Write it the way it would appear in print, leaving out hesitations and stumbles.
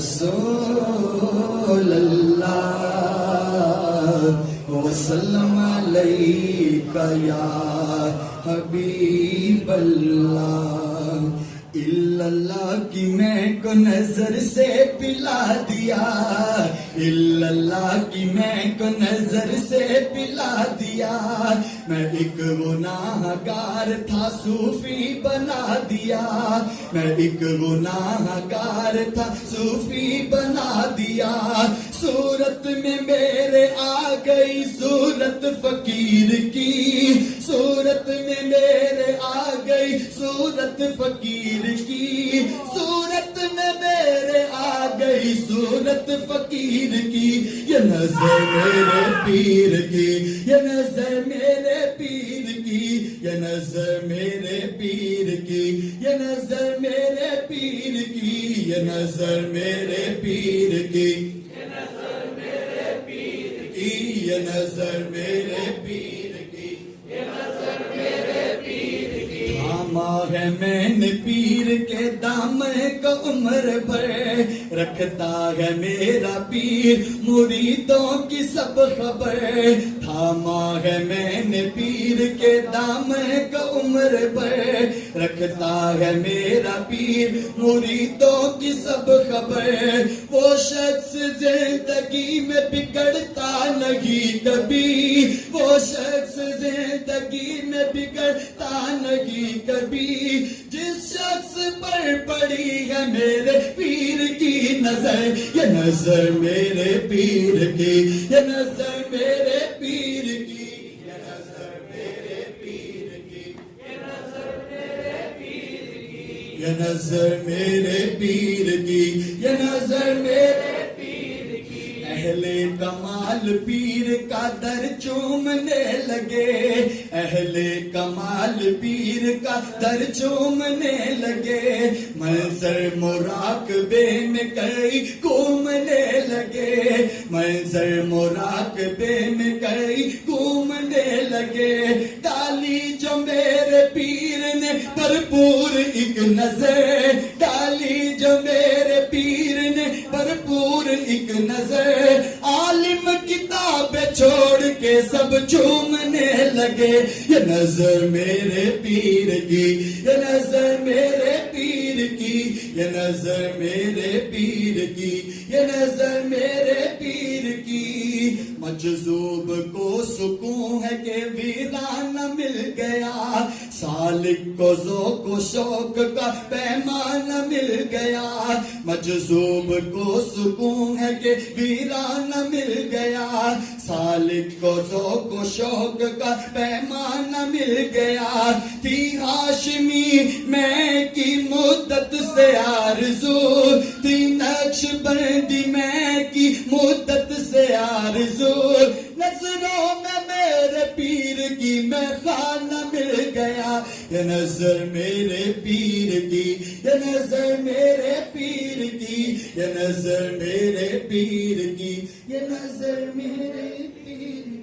رسول اللہ وسلم علیک یا حبیب اللہ اللہ کی میں کو نظر سے پلا دیا اللہ کی میں کو نظر سے پلا دیا میں ایک گناہ گار تھا صوفی بنا دیا میں ایک گناہ گار تھا صوفی بنا دیا صورت میں میرے آ گئی صورت فقیر کی صورت میں میرے آ گئی صورت فقیر کی صورت میں میرے آ گئی صورت فقیر کی یہ نظر میرے پیر کی یہ نظر میرے پیر کی یہ نظر میرے پیر کی یہ نظر میرے پیر کی یہ نظر میرے پیر کی یہ نظر میرے پیر کی یہ نظر میرے پیر کی یہ نظر میرے پیر کی تھاما ہے میں نے پیر کے دامن کو عمر بھر رکھتا ہے میرا پیر مریدوں کی سب خبر تھاما ہے میں نے پیر کے دامن کو عمر بھر رکھتا ہے میرا پیر مریدوں کی سب خبر وہ شخص زندگی میں بگڑتا نہیں کبھی وہ شخص زندگی میں بگڑتا نہیں کبھی جس شخص پر پڑی ہے میرے پیر کی نظر یہ نظر میرے پیر کی یہ نظر میرے پیر کی یہ نظر میرے پیر کی یہ نظر میرے پیر کی یہ نظر میرے پیر کی یہ نظر میرے پیر کی اہل کمال پیر کا در چومنے لگے اہل کمال پیر کا در چومنے لگے منظر مراقبے میں کئی گھومنے لگے منظر مراقبے میں کئی گھومنے لگے ڈالی جو میرے پیر نے بھرپور ایک نظر ڈالی جو میرے پیر نے بھرپور ایک نظر عالم کتابیں چھوڑ کے سب چومنے لگے یہ نظر میرے پیر کی یہ نظر میرے پیر کی یہ نظر میرے پیر کی یہ نظر میرے پیر کی مجذوب کو سکون ہے کہ ویرانہ مل گیا سالک کو ذوق و شوق کا پیمانہ مل گیا مجذوب کو سکون ہے کہ ویرانہ مل گیا سالک کو ذوق و شوق کا پیمانہ مل گیا تھی ہاشمی میں کی مدت سے آرزو تھی نقش بندی میں کی مدت سے آرزو نظروں میں میرے پیر کی میں خانہ مل گیا یہ نظر میرے پیر کی یہ نظر میرے پیر کی یہ نظر میرے پیر کی یہ نظر میرے پیر